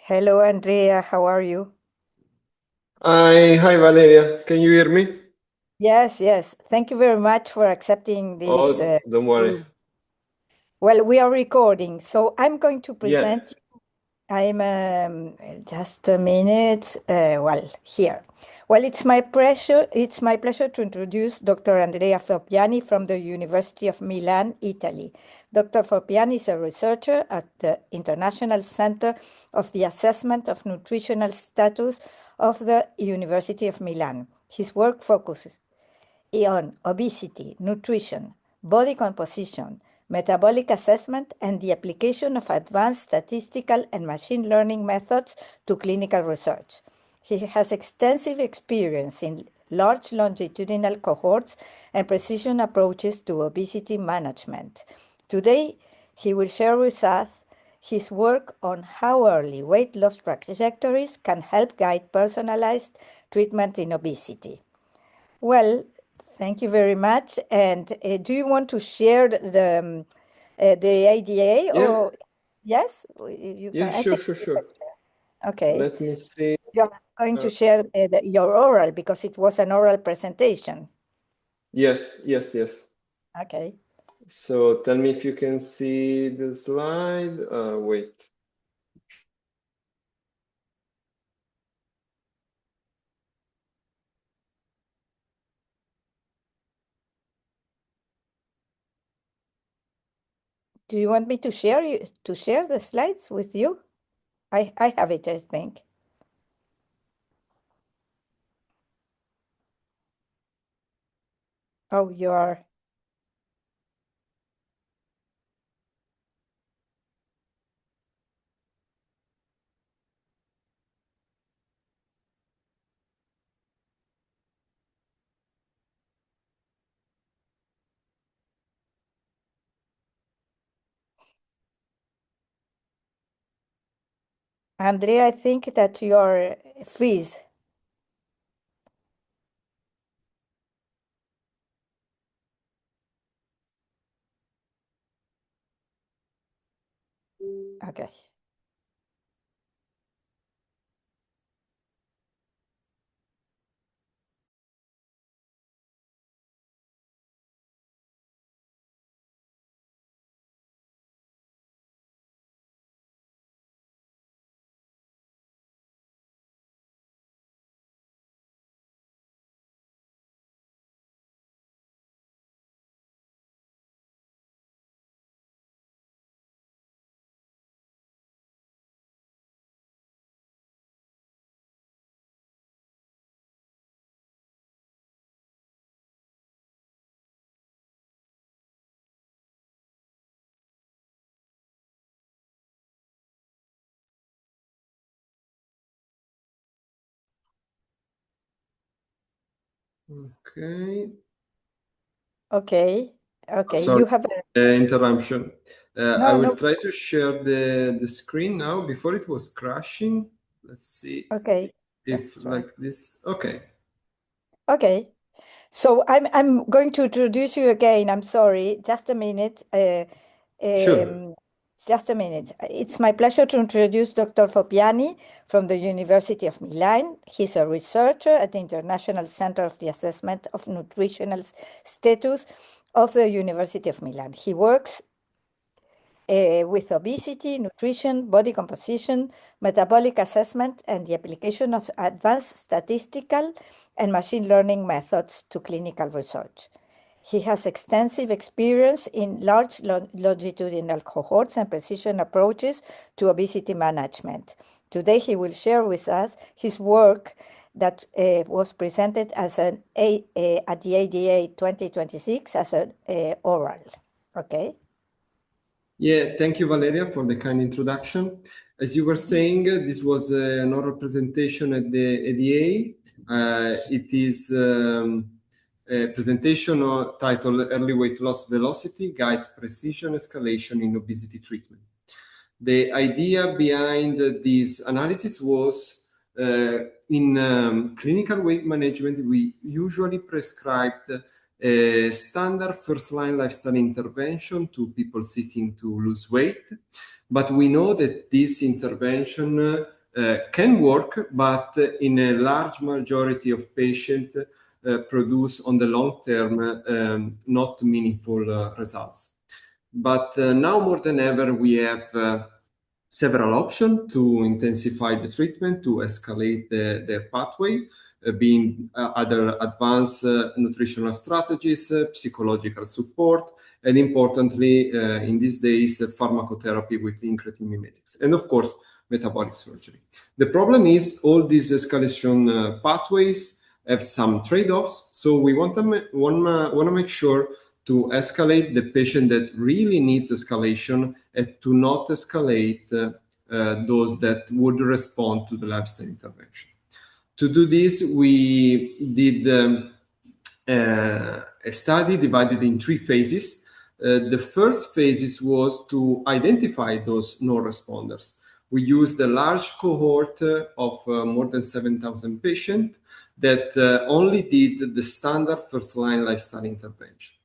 Hello, Andrea. How are you? Hi, Valeria. Can you hear me? Yes, yes. Thank you very much for accepting this. Oh, don't worry. Well, we are recording, so I'm going to Yeah, present. I'm just a minute. Here. Well, It's my pleasure to introduce Dr. Andrea Forpiani from the University of Milan, Italy. Dr. Forpiani is a researcher at the International Center of the Assessment of Nutritional Status of the University of Milan. His work focuses on obesity, nutrition, body composition, metabolic assessment, and the application of advanced statistical and machine learning methods to clinical research. He has extensive experience in large longitudinal cohorts and precision approaches to obesity management. Today, he will share with us his work on how early weight loss trajectories can help guide personalized treatment in obesity. Well, thank you very much. And do you want to share the ADA yeah, or yes, you yeah, can. I sure, think sure, you sure. can share. Okay, Let me see. you're going Uh, to share your oral because it was an oral presentation. yes, yes, yes. Okay. So tell me if you can see the slide. Wait. Do you want me to share the slides with you? I have it, I think. Oh, you are. Andrea, I think that you are freeze. Okay. Okay. Okay. Okay. Sorry, You have interruption. I no, will no. try to share the screen now. Before it was crashing. Let's see Okay. if Just try. like this. Okay, Okay. So I'm going to introduce you again. I'm sorry. Just a minute. sure. Um, just a minute. It's my pleasure to introduce Dr. Fopiani from the University of Milan. He's a researcher at the International Center of the Assessment of Nutritional Status of the University of Milan. He works with obesity, nutrition, body composition, metabolic assessment, and the application of advanced statistical and machine learning methods to clinical research. He has extensive experience in large longitudinal cohorts and precision approaches to obesity management. Today, he will share with us his work that was presented as at the ADA 2026 as an oral. Okay. Yeah, thank you, Valeria, for the kind introduction. As you were saying, this was an oral presentation at the ADA. It is a presentation titled Early Weight Loss Velocity Guides Precision Escalation in Obesity Treatment. The idea behind this analysis was in clinical weight management, we usually prescribed a standard first-line lifestyle intervention to people seeking to lose weight. but we know that this intervention can work, but in a large majority of patients produce on the long term not meaningful results. But now more than ever, we have several options to intensify the treatment, to escalate the pathway, being other advanced nutritional strategies, psychological support, and importantly, in these days, pharmacotherapy with incretin mimetics, and of course, metabolic surgery. The problem is all these escalation pathways have some trade-offs, so we want to make sure to escalate the patient that really needs escalation and to not escalate those that would respond to the lifestyle intervention. To do this, we did a study divided in 3 phases. The first phase was to identify those non-responders. We used a large cohort of more than 7,000 patients that only did the standard first-line lifestyle intervention.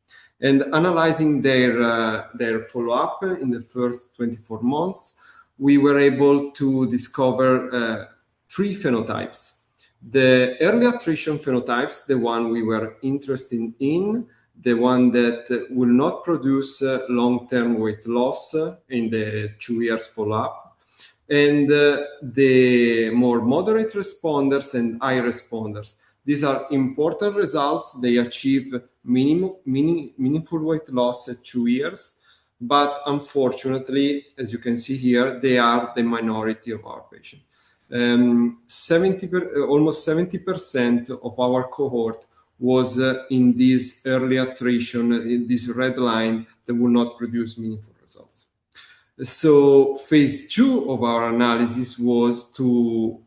And analyzing their follow-up in the first 24 months, we were able to discover 3 phenotypes. The early attrition phenotypes, the one we were interested in, the one that will not produce long-term weight loss in the 2 years follow-up, and the more moderate responders and high responders. These are important results. They achieve meaningful weight loss at 2 years, but unfortunately, as you can see here, they are the minority of our patients. Almost 70% of our cohort was in this early attrition, in this red line that will not produce meaningful results. So phase 2 of our analysis was to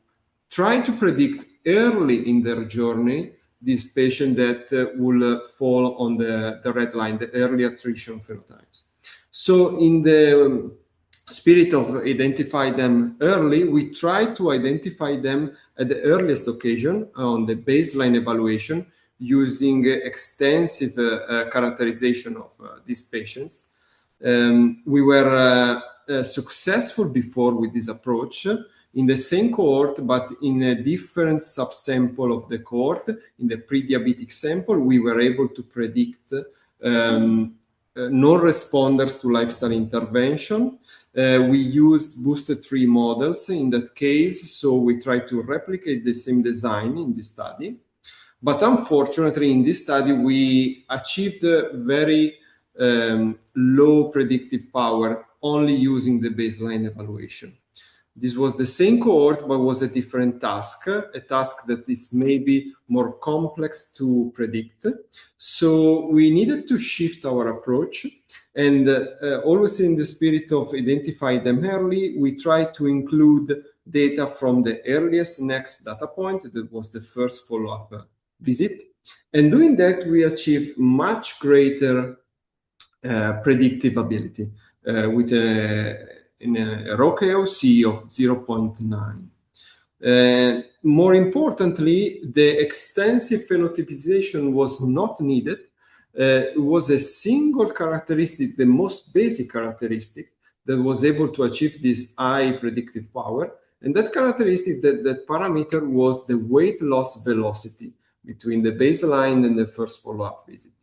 try to predict early in their journey this patient that will fall on the red line, the early attrition phenotypes. So in the spirit of identify them early, we try to identify them at the earliest occasion on the baseline evaluation using extensive characterization of these patients. We were successful before with this approach in the same cohort, but in a different subsample of the cohort. In the pre-diabetic sample, we were able to predict non-responders to lifestyle intervention. We used boosted tree models in that case, so we tried to replicate the same design in this study. But unfortunately, in this study, we achieved a very low predictive power only using the baseline evaluation. This was the same cohort, but was a different task, a task that is maybe more complex to predict. So we needed to shift our approach, and always in the spirit of identify them early, we tried to include data from the earliest next data point, that was the first follow-up visit. And doing that, we achieved much greater predictive ability with a ROC AOC of 0.9. More importantly, the extensive phenotypization was not needed. It was a single characteristic, the most basic characteristic, that was able to achieve this high predictive power. And that characteristic, that parameter, was the weight loss velocity between the baseline and the first follow-up visit.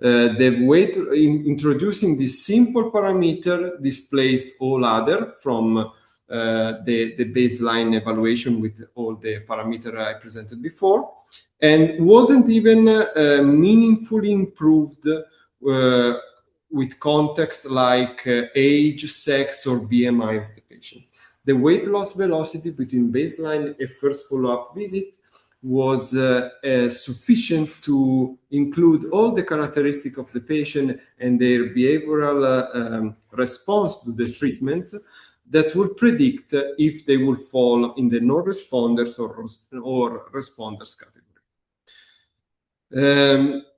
The weight, introducing this simple parameter, displaced all other from the baseline evaluation with all the parameters I presented before, and wasn't even meaningfully improved with context like age, sex, or BMI of the patient. The weight loss velocity between baseline and first follow-up visit was sufficient to include all the characteristics of the patient and their behavioral response to the treatment that will predict if they will fall in the non-responders or responders category.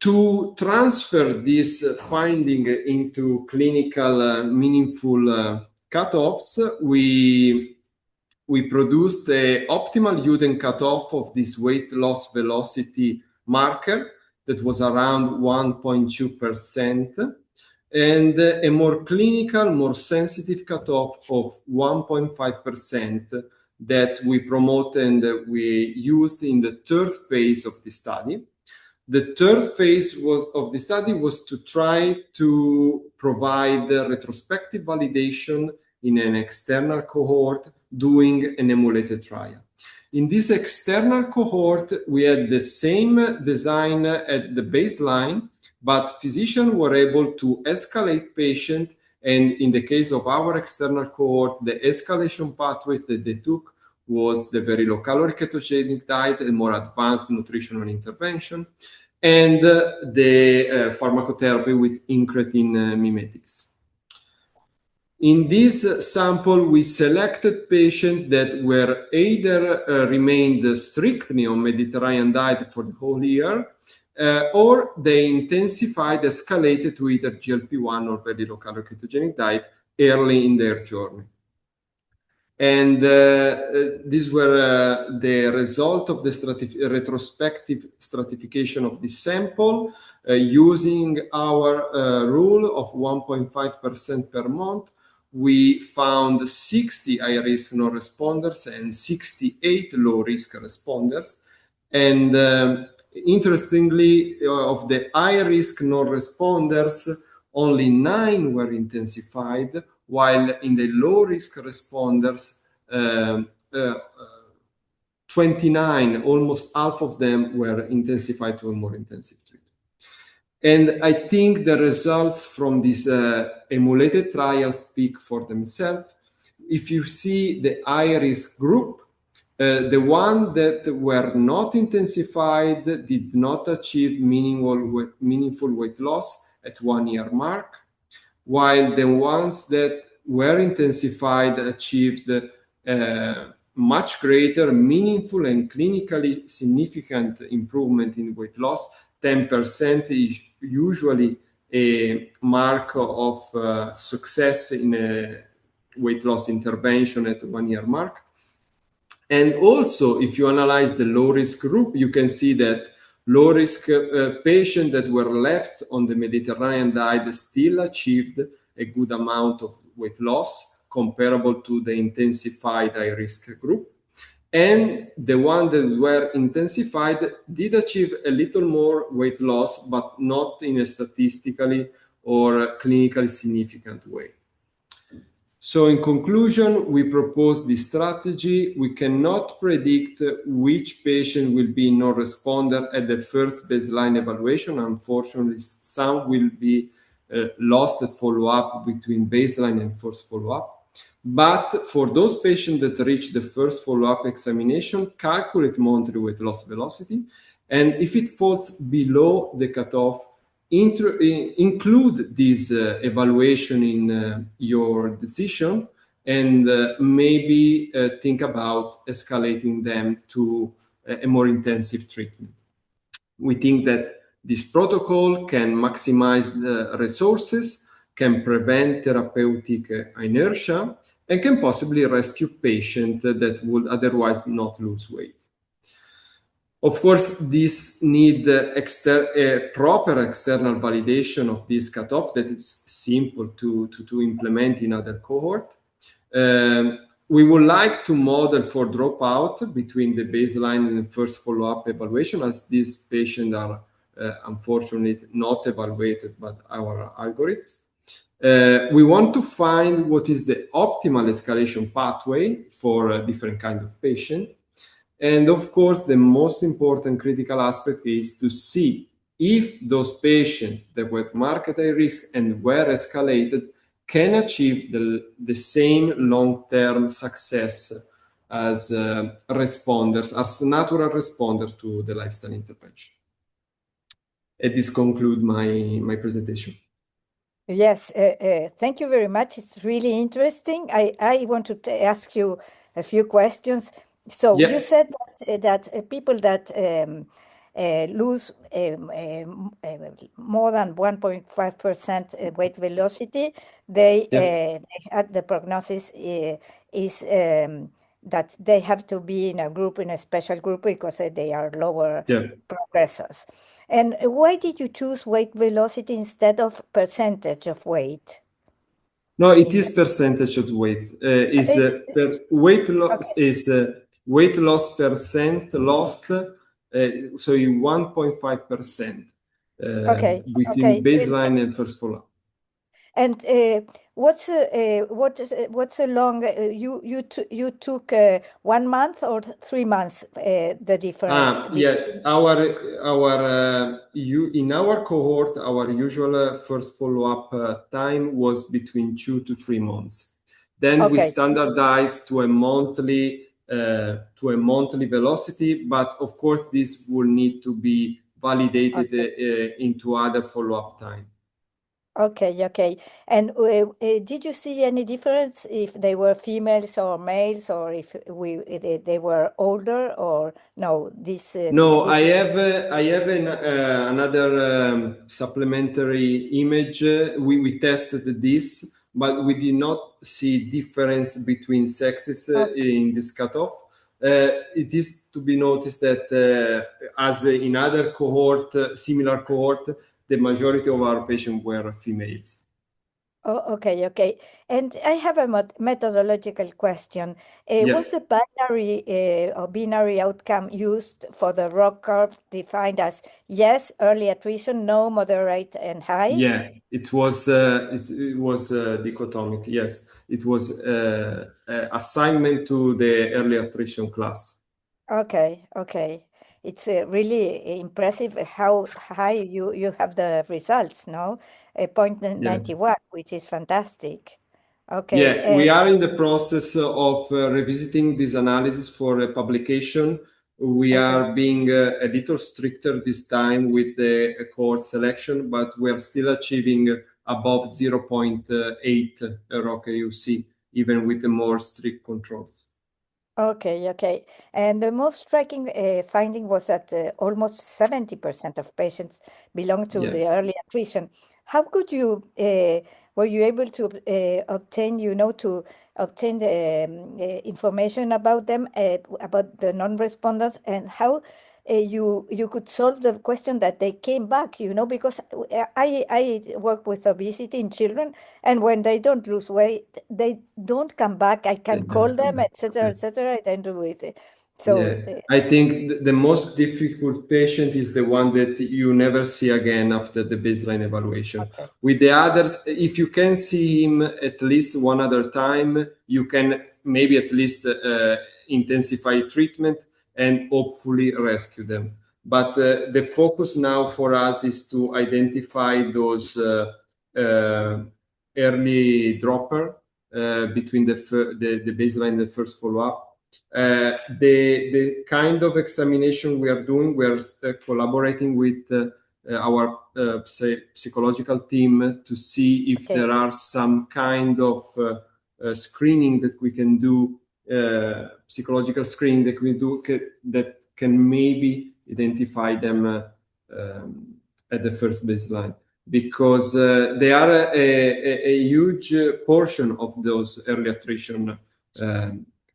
To transfer this finding into clinical meaningful cutoffs, we produced the optimal Uden cutoff of this weight loss velocity marker that was around 1.2%. and a more clinical, more sensitive cutoff of 1.5% that we promote and we used in the third phase of the study. The third phase of the study was to try to provide retrospective validation in an external cohort doing an emulated trial. In this external cohort, we had the same design at the baseline, but physicians were able to escalate patient, and in the case of our external cohort, the escalation pathways that they took was the very low-calorie ketogenic diet, a more advanced nutritional intervention, and the pharmacotherapy with incretin mimetics. In this sample, we selected patients that were either remained strictly on Mediterranean diet for the whole year, or they intensified, escalated to either GLP-1 or very low-calorie ketogenic diet early in their journey. And these were the result of the retrospective stratification of this sample using our rule of 1.5% per month. We found 60 high-risk non-responders and 68 low-risk responders. And interestingly, of the high-risk non-responders, only 9 were intensified, while in the low-risk responders, 29, almost half of them were intensified to a more intensive treatment. And I think the results from this emulated trial speak for themselves. If you see the high-risk group, the ones that were not intensified did not achieve meaningful weight loss at 1 year mark, while the ones that were intensified achieved much greater, meaningful, and clinically significant improvement in weight loss. 10% is usually a mark of success in a weight loss intervention at 1 year mark. And also, if you analyze the low-risk group, you can see that low-risk patients that were left on the Mediterranean diet still achieved a good amount of weight loss comparable to the intensified high-risk group. And the ones that were intensified did achieve a little more weight loss, but not in a statistically or clinically significant way. So in conclusion, we propose this strategy. We cannot predict which patient will be non-responder at the first baseline evaluation. Unfortunately, some will be lost at follow-up between baseline and first follow-up. But for those patients that reach the first follow-up examination, calculate monthly weight loss velocity. And if it falls below the cutoff, include this evaluation in your decision, and maybe think about escalating them to a more intensive treatment. We think that this protocol can maximize the resources, can prevent therapeutic inertia, and can possibly rescue patients that would otherwise not lose weight. Of course, this needs a proper external validation of this cutoff that is simple to implement in other cohort. We would like to model for dropout between the baseline and the first follow-up evaluation, as these patients are unfortunately not evaluated by our algorithms. We want to find what is the optimal escalation pathway for a different kind of patient. And of course, the most important critical aspect is to see if those patients that were marked high risk and were escalated can achieve the same long-term success as responders, as natural responders to the lifestyle intervention. And this concludes my presentation. Yes, thank you very much. It's really interesting. I want to ask you a few questions. So Yeah. you said that people that lose more than 1.5% weight velocity, the prognosis is that they have to be in a group, in a special group, because they are lower progressors. And why did you choose weight velocity instead of percentage of weight? No, it is percentage of weight. Is weight loss Okay. is weight loss percent lost. So in 1.5% Okay. between baseline and first follow-up. And what's a long you took 1 month or 3 months the difference? Yeah, in our cohort, our usual first follow-up time was between 2 to 3 months. Then we Okay. standardized to a monthly velocity, but of course this will need to be validated into other follow-up time. Okay. And did you see any difference if they were females or males, or if they were older, or no? No, I have another supplementary image. We tested this, but we did not see difference between sexes in this cutoff. It is to be noticed that as in other similar cohort, the majority of our patients were females. Oh, okay. And I have a methodological question. Yeah. Was the binary outcome used for the ROC curve defined as yes, early attrition, no, moderate, and high? Yeah, it was dichotomic. Yes, it was assignment to the early attrition class. Okay. It's really impressive how high you have the results, no? 0.91, which is fantastic. Okay. Yeah, we are in the process of revisiting this analysis for a publication. We are being a little stricter this time with the cohort selection, but we are still achieving above 0.8 ROC-AUC, even with the more strict controls. Okay. And the most striking finding was that almost 70% of patients belong to the early attrition. How could you, were you able to obtain the information about them, about the non-responders, and how you could solve the question that they came back, because I work with obesity in children, and when they don't lose weight, they don't come back. I can call them, etc. I don't do it. So I think the most difficult patient is the one that you never see again after the baseline evaluation. Okay. With the others, if you can see him at least one other time, you can maybe at least intensify treatment and hopefully rescue them. But the focus now for us is to identify those early dropper between the baseline and the first follow-up. The kind of examination we are doing, we are collaborating with our psychological team to see if there are some kind of screening that we can do, psychological screening that we do that can maybe identify them at the first baseline, because they are a huge portion of those early attrition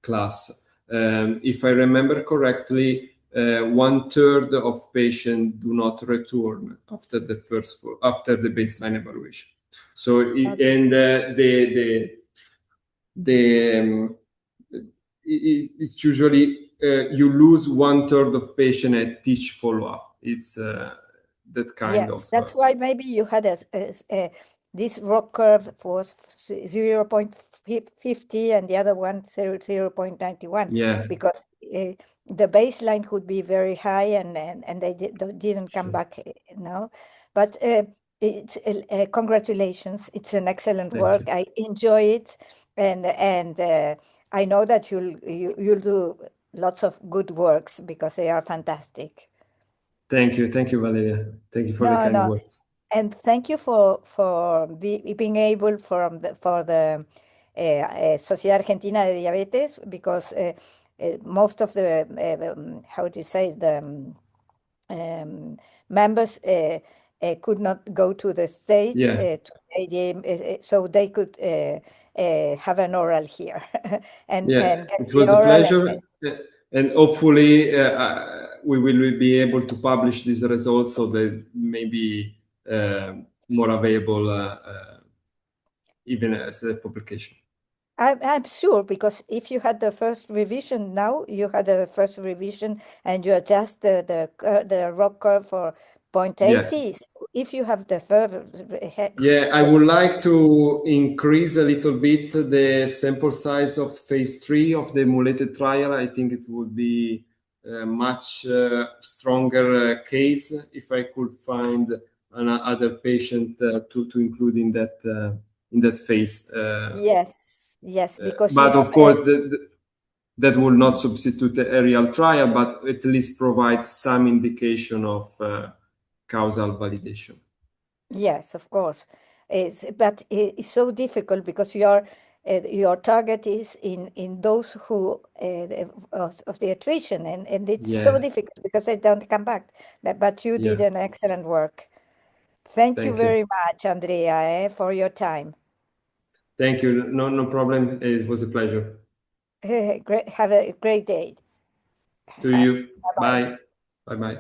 class. If I remember correctly, 1/3 of patients do not return after the baseline evaluation. So it's usually you lose 1/3 of patients at each follow-up. It's that kind of. Yes, that's why maybe you had this ROC curve was 0.50 and the other one 0.91. Yeah. Because the baseline could be very high and they didn't come back. But it's congratulations. It's an excellent work. I enjoy it, and I know that you'll do lots of good works because they are fantastic. Thank you, Valeria. Thank you for the kind words. And thank you for being able for the Sociedad Argentina de Diabetes, because most of the how do you say, the members could not go to the States to ADA, so they could have an oral here and get it was a pleasure. And hopefully we will be able to publish these results so that maybe more available even as a publication. I'm sure, because if you had the first revision now, you had the first revision and you adjust the ROC curve for 0.80. Yeah. So if you have the further, Yeah, I would like to increase a little bit the sample size of phase 3 of the emulated trial. I think it would be a much stronger case if I could find another patient to include in that phase. yes, because you But have of course, that will not substitute a real trial, but at least provide some indication of causal validation. yes, of course. But it's so difficult because your target is in those who of the attrition, and it's so Yeah. difficult because they don't come back. But you did Yeah. an excellent work. Thank you Thank you. very much, Andrea, for your time. Thank you. No problem. It was a pleasure. Great, have a great day. To you. Bye-bye. Bye. Bye-bye.